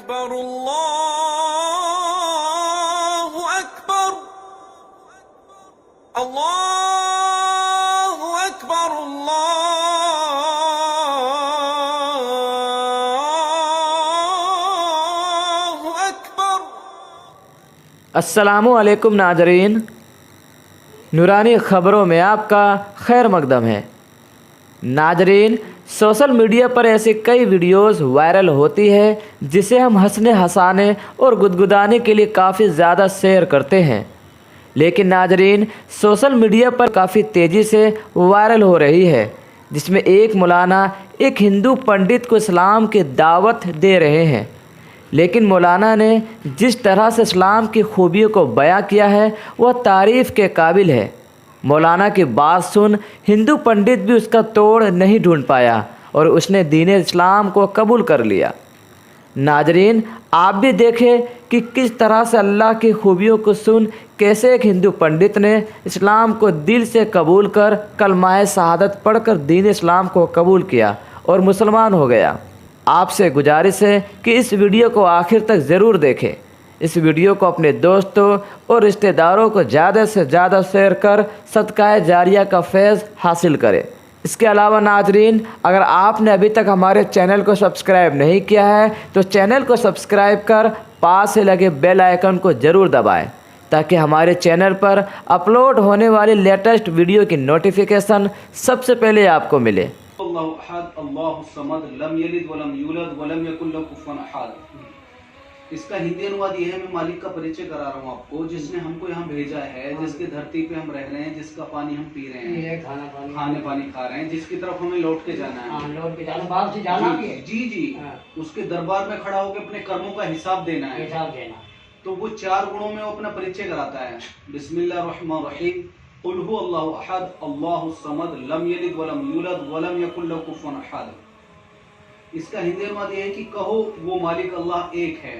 अकबर अल्लाहु अकबर अल्लाहु अकबर अल्लाहु अकबर। अस्सलामु अलैकुम नाजरीन, नूरानी ख़बरों में आपका खैर मकदम है। नाजरीन, सोशल मीडिया पर ऐसी कई वीडियोस वायरल होती है जिसे हम हंसने हंसाने और गुदगुदाने के लिए काफ़ी ज़्यादा शेयर करते हैं। लेकिन नाजरीन, सोशल मीडिया पर काफ़ी तेज़ी से वायरल हो रही है, जिसमें एक मौलाना एक हिंदू पंडित को इस्लाम की दावत दे रहे हैं। लेकिन मौलाना ने जिस तरह से इस्लाम की खूबियों को बयां किया है वह तारीफ़ के काबिल है। मौलाना की बात सुन हिंदू पंडित भी उसका तोड़ नहीं ढूंढ पाया और उसने दीन इस्लाम को कबूल कर लिया। नाजरीन, आप भी देखें कि किस तरह से अल्लाह की खूबियों को सुन कैसे एक हिंदू पंडित ने इस्लाम को दिल से कबूल कर कलमाए शहादत पढ़कर दीन इस्लाम को कबूल किया और मुसलमान हो गया। आपसे गुजारिश है कि इस वीडियो को आखिर तक ज़रूर देखें। इस वीडियो को अपने दोस्तों और रिश्तेदारों को ज़्यादा से ज़्यादा शेयर कर सदकाए जारिया का फैज़ हासिल करें। इसके अलावा नाजरीन, अगर आपने अभी तक हमारे चैनल को सब्सक्राइब नहीं किया है तो चैनल को सब्सक्राइब कर पास से लगे बेल आइकन को ज़रूर दबाएं ताकि हमारे चैनल पर अपलोड होने वाली लेटेस्ट वीडियो की नोटिफिकेशन सबसे पहले आपको मिले। अल्लाहु अहद अल्लाहु समद लम यलिद वलम यूलद वलम यकुल लहु कुफुवन अहद। इसका हिंदी अनुवाद ये है, मैं मालिक का परिचय करा रहा हूँ आपको, जिसने हमको यहाँ भेजा है, जिसकी धरती पे हम रह रहे हैं, जिसका पानी हम पी रहे हैं, खाने पानी खा रहे हैं, जिसकी तरफ हमें लौट के जाना है, लौट के जाना, बाप से जाना भी है। जी जी, उसके दरबार में खड़ा होकर अपने कर्मों का हिसाब देना है। तो वो 4 गुणों में वो अपना परिचय कराता है। बिस्मिल्लाहिर्रहमानिर्रहीम, कुल हु अल्लाहु अहद अल्लाहु समद लम यलिद वलम यूलद वलम यकुल लहु कुफुवन अहद। इसका हिंदी अनुवाद ये है कि कहो वो मालिक अल्लाह एक है।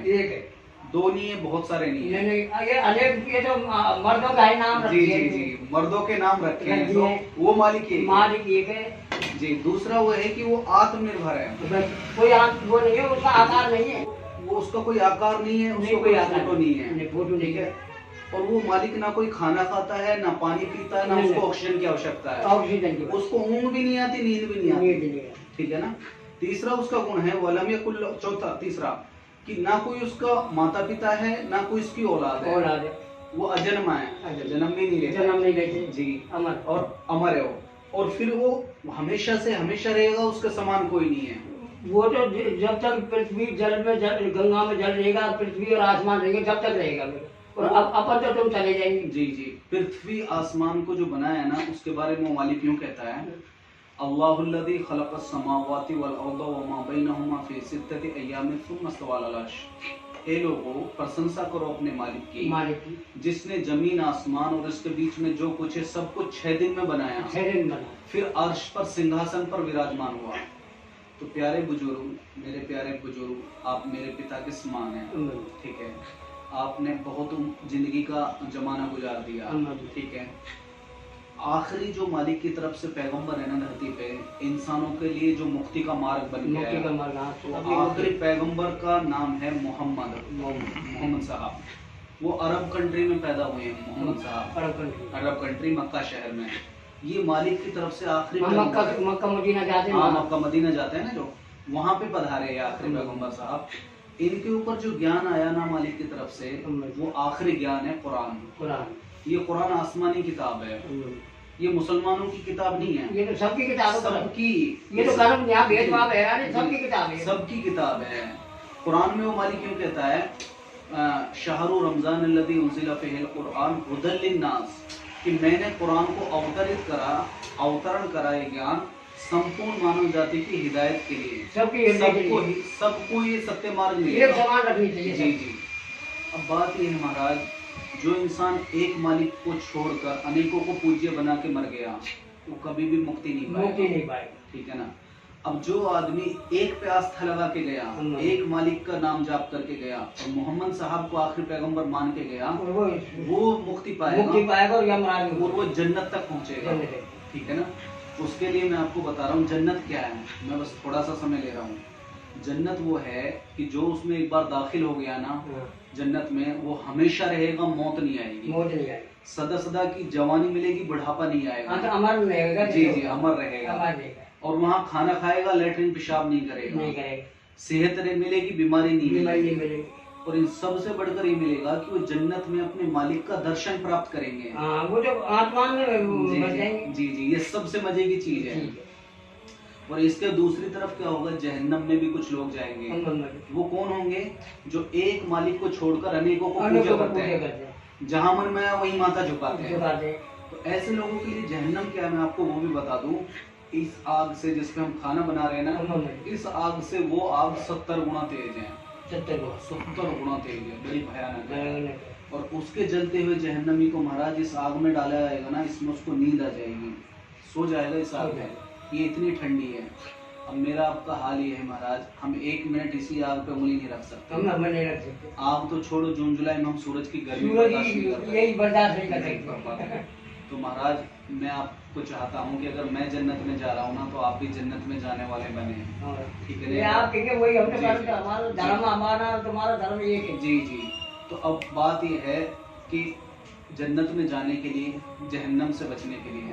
दो नहीं है, बहुत सारे नहीं है। ये अनेक, ये तो मर्दों का ही नाम रखे। जी जी जी, मर्दों के नाम रखे हैं। तो वो मालिक एक है जी। दूसरा वो है कि वो आत्मनिर्भर है, कोई वो नहीं है, उसका आकार नहीं है, वो उसका कोई आकार नहीं है, उसका कोई फोटो नहीं है, फोटो नहीं है। और वो मालिक ना कोई खाना खाता है, ना पानी पीता है, ना उसको ऑक्सीजन की आवश्यकता है, उसको ऊँग भी नहीं आती, नींद भी नहीं आती। ठीक है ना। तीसरा उसका गुण है वलम यकुल। चौथा तीसरा कि ना कोई उसका माता पिता है, ना कोई उसकी औलाद है, वो अजन्मा है, जन्म भी नहीं लेते जी, अमर और अमर है वो। और फिर वो हमेशा से हमेशा रहेगा, उसके समान कोई नहीं है। वो तो जब तक पृथ्वी जल में गंगा में जल रहेगा, पृथ्वी और आसमान रहेंगे, जब तक रहेगा। और अब अपन तो तुम चले जाएंगे। जी जी, पृथ्वी आसमान को जो बनाया है ना, उसके बारे में मालिक यूं कहता है, अल्लाहुल्लज़ी खलक़स समावाति वल अर्ज़ व मा बैनहुमा फ़ी सित्तति अय्यामिन सुम्मा इस्तवा अलल अर्श। हे लोगों, प्रशंसा करो अपने मालिक की, जिसने जमीन आसमान और इसके बीच में जो कुछ है सब कुछ 6 दिन में बनाया, फिर अर्श पर सिंहासन पर विराजमान हुआ। तो प्यारे बुजुर्ग, मेरे प्यारे बुजुर्ग, आप मेरे पिता के समान हैं। ठीक है, आपने बहुत जिंदगी का जमाना गुजार दिया। ठीक है, आखिरी जो मालिक की तरफ से पैगंबर है ना धरती पे, इंसानों के लिए जो मुक्ति का मार्ग बन गया है, तो आखिरी पैगंबर का नाम है मोहम्मद साहब। वो अरब कंट्री में पैदा हुए हैं, मोहम्मद साहब, अरब कंट्री मक्का शहर में। ये मालिक की तरफ से आखिरी मक्का मदीना जाते हैं, मक्का मदीना जाते हैं ना, जो वहाँ पे पधारे हैं आखिरी पैगंबर साहब। इनके ऊपर जो ज्ञान आया ना मालिक की तरफ से, वो आखिरी ज्ञान है कुरान। ये कुरान आसमानी किताब है, ये मुसलमानों की किताब नहीं है, ये तो सबकी किताब है, सबकी। ये तो कर्म यहाँ भेदभाव है, सबकी किताब है, सबकी किताब है। कुरान में वो मालिक क्यों कहता है, शहरु रमजान अल्लज़ी उन्ज़िला फ़ीहिल कुरान हुदल लिन्नास, कि मैंने कुरान को अवतरण करा ये ज्ञान संपूर्ण मानव जाति की हिदायत के लिए, सबको ये सत्य मार्ग मिलेगा, समान रखनी चाहिए। जी जी। अब बात ये है महाराज, जो इंसान एक मालिक को छोड़कर अनेकों को पूज्य बना के मर गया, वो कभी भी मुक्ति नहीं पाएगा। ठीक है ना। अब जो आदमी एक पे आस्था लगा के गया, एक मालिक का नाम जाप करके गया और मोहम्मद साहब को आखिरी पैगंबर मान के गया, वो मुक्ति पाएगा और वो जन्नत तक पहुंचेगा। ठीक है ना। उसके लिए मैं आपको बता रहा हूँ जन्नत क्या है, मैं बस थोड़ा सा समय ले रहा हूँ। जन्नत वो है कि जो उसमें एक बार दाखिल हो गया ना जन्नत में, वो हमेशा रहेगा, मौत नहीं आएगी, मौत नहीं आएगी, सदा सदा की जवानी मिलेगी, बुढ़ापा नहीं आएगा। हाँ, तो अमर रहेगा। जी जी, अमर रहेगा। अमर रहेगा। और वहाँ खाना खाएगा, लेटरिन पेशाब नहीं करेगा, नहीं करेगा, सेहत मिलेगी, बीमारी नहीं बीमारी नहीं मिलेगी। मिलेगी। और इन सबसे बढ़कर ये मिलेगा कि वो जन्नत में अपने मालिक का दर्शन प्राप्त करेंगे। हाँ, वो जो आसमान में जी बन जाएंगे। जी जी, ये सबसे मजे की चीज है। और इसके दूसरी तरफ क्या होगा, जहन्नम में भी कुछ लोग जाएंगे। वो कौन होंगे, जो एक मालिक को छोड़कर अनेकों को पूजा करते हैं, जहां मन में आया वही माथा झुकाते हैं। तो ऐसे लोगों के लिए जहन्नम क्या है, मैं आपको वो भी बता दूं। इस आग से जिसपे हम खाना बना रहे हैं ना, इस आग से वो आग 70 गुना तेज है, 70 गुना तेज है, बड़ी भयानक है। और उसके जलते हुए जहन्नमी को महाराज इस आग में डाला जाएगा ना, इसमें उसको नींद आ जाएगी, सो जाएगा इस आग में, ये इतनी ठंडी है। अब मेरा आपका हाल ये है महाराज, हम 1 मिनट इसी आग पे उंगली नहीं रख सकते। हम नहीं रख सकते। आग तो छोड़ो, जून जुलाई में हम सूरज की गर्मी यही बर्दाश्त नहीं कर सकते। तो महाराज मैं आपको चाहता हूँ कि अगर मैं जन्नत में जा रहा हूँ ना, तो आप भी जन्नत में जाने वाले बने, ठीक है? आप ठीक है, वही हमने हमारा धर्म, हमारा तुम्हारा धर्म एक है। जी जी। तो अब बात ये है कि जन्नत में जाने के लिए, जहन्नम से बचने के लिए,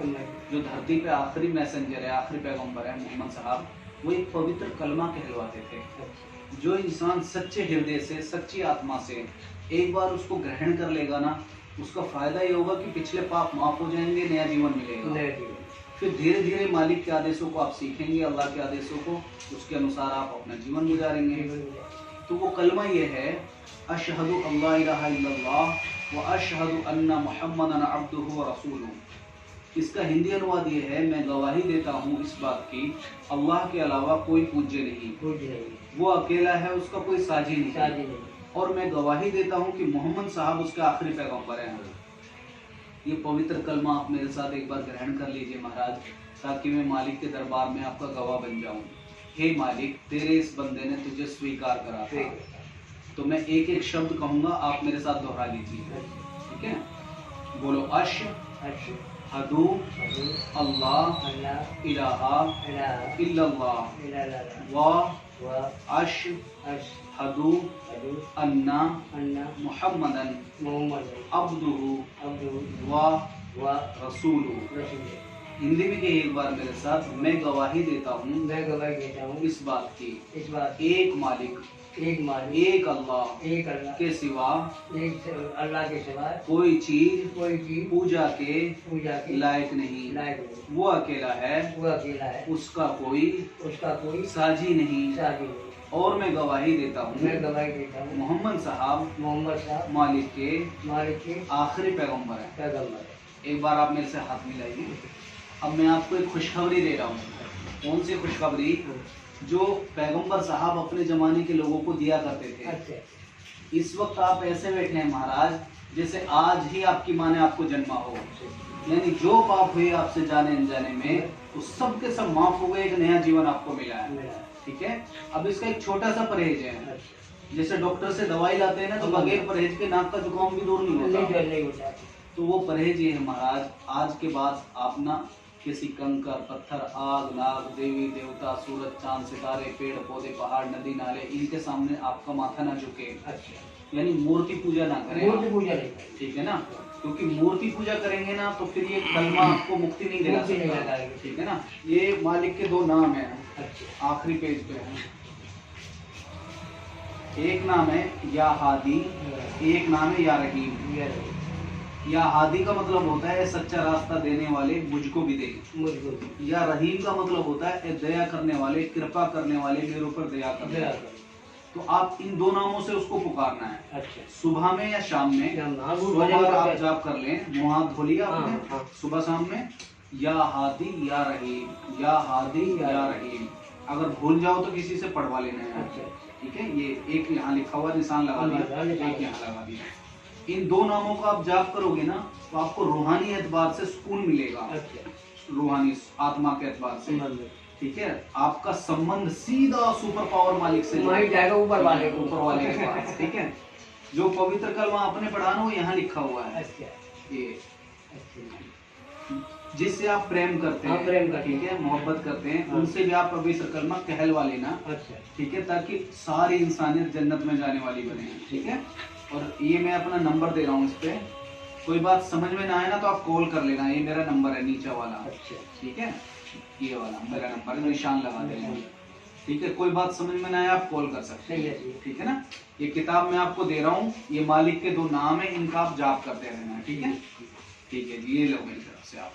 जो धरती पे आखिरी मैसेंजर है, आखिरी पैगंबर है मोहम्मद साहब, वो एक पवित्र कलमा कहलवाते थे। जो इंसान सच्चे हृदय से, सच्ची आत्मा से एक बार उसको ग्रहण कर लेगा ना, उसका फायदा ये होगा कि पिछले पाप माफ हो जाएंगे, नया जीवन मिलेगा। फिर धीरे धीरे मालिक के आदेशों को आप सीखेंगे, अल्लाह के आदेशों को, उसके अनुसार आप अपना जीवन गुजारेंगे। तो वो कलमा ये है, अशहदु अल्ला इलाहा इल्लल्लाह व अशहदु अन्ना मुहम्मदन अब्दुहु व रसूलुहु। इसका हिंदी अनुवाद ये है, मैं गवाही देता हूँ इस बात की, अल्लाह के अलावा कोई पूज्य नहीं, वो अकेला है, उसका कोई साझी नहीं, और मैं गवाही देता हूँ कि मोहम्मद साहब उसके आखिरी पैगंबर हैं। ये पवित्र कलमा आप मेरे साथ एक बार ग्रहण कर लीजिए महाराज, ताकि मैं मालिक के दरबार में आपका गवाह बन जाऊं। हे मालिक, तेरे इस बंदे ने तुझे स्वीकार करा था। तो मैं एक एक शब्द कहूंगा, आप मेरे साथ दोहरा लीजिए, ठीक है? बोलो, अशहदु अल्लाह इलाहा इल्लल्लाह व अशहदु अन्ना मुहम्मदन अब्दुहु व रसूलुहु। हिंदी में कहिए एक बार मेरे साथ, मैं गवाही देता हूँ इस बात की, एक मालिक, एक अल्लाह के सिवा, अल्लाह के सिवा कोई चीज पूजा के लायक नहीं, वो अकेला है, उसका कोई साझी नहीं। और मैं गवाही देता हूँ मोहम्मद साहब मालिक के आखिरी पैगंबर है। एक बार आप मेरे से हाथ मिलाइए। अब मैं आपको एक खुशखबरी दे रहा हूँ। कौन सी खुशखबरी? जो पैगंबर साहब अपने जमाने के लोगों को दिया करते थे। इस वक्त आप ऐसे बैठे हैं महाराज, जैसे आज ही आपकी माँ ने आपको जन्मा हो, यानी जो पाप हुए आपसे जाने अनजाने में, वो सब के सब माफ हो गए, एक नया जीवन आपको मिला है, ठीक है? अब इसका एक छोटा सा परहेज है। जैसे डॉक्टर से दवाई लाते हैं ना, तो बगैर परहेज के नाक का जुकाम भी दूर नहीं होता। तो वो परहेज ये है महाराज, आज के बाद आप ना किसी कंकर, पत्थर, आग, नाग, देवी देवता, सूरज, चांद, सितारे, पेड़ पौधे, पहाड़, नदी, नाले, इनके सामने आपका माथा ना झुके। यानी मूर्ति पूजा ना करें, ठीक है ना? क्योंकि मूर्ति पूजा करेंगे ना, तो फिर ये कलमा आपको मुक्ति नहीं दिला सकता, ठीक है ना? ये मालिक के 2 नाम है, आखिरी पेज पे है। एक नाम है या हादी, एक नाम है या रहीम। या हादी का मतलब होता है सच्चा रास्ता देने वाले, मुझको भी दे। या रहीम का मतलब होता है दया करने वाले, कृपा करने वाले, मेरे ऊपर दया करने वाले। तो आप इन 2 नामों से उसको पुकारना है। सुबह में या शाम में, आप जाप कर लें, मुँह हाथ धो लिया आपने, सुबह शाम में, या हादी या रहीम, या हादी या रहीम। अगर भूल जाओ तो किसी से पढ़वा लेना है, ठीक है? ये एक यहाँ लिखा हुआ निशान लगा दिया, एक यहाँ लगा दिया। इन 2 नामों का आप जाप करोगे ना, तो आपको रूहानी एतबार से सुकून मिलेगा, रूहानी आत्मा के एतबार से, ठीक है? आपका संबंध सीधा सुपर पावर मालिक से जाएगा, ऊपर वाले के पास, ठीक है? जो पवित्र कलमा आपने पढ़ा ना, वो यहाँ लिखा हुआ है। ये जिससे आप प्रेम करते हाँ, हैं, प्रेम करते ठीक है, मोहब्बत करते हैं, हाँ। उनसे भी आप पवित्र कलमा कहलवा लेना, अच्छा ठीक है, ताकि सारी इंसानियत जन्नत में जाने वाली बने, ठीक है। और ये मैं अपना नंबर दे रहा हूँ, इस पे कोई बात समझ में ना आए ना तो आप कॉल कर लेना, ये मेरा नंबर है नीचे वाला, अच्छा ठीक है, ये वाला मेरा नंबर है, निशान लगा देना, ठीक है। कोई बात समझ में ना आए आप कॉल कर सकते सही है, हैं, सही है। ठीक है ना। ये किताब मैं आपको दे रहा हूँ, ये मालिक के 2 नाम है, इनका आप जाप करते रहना, ठीक है, ठीक है जी, ये लो मेरी तरफ से आप।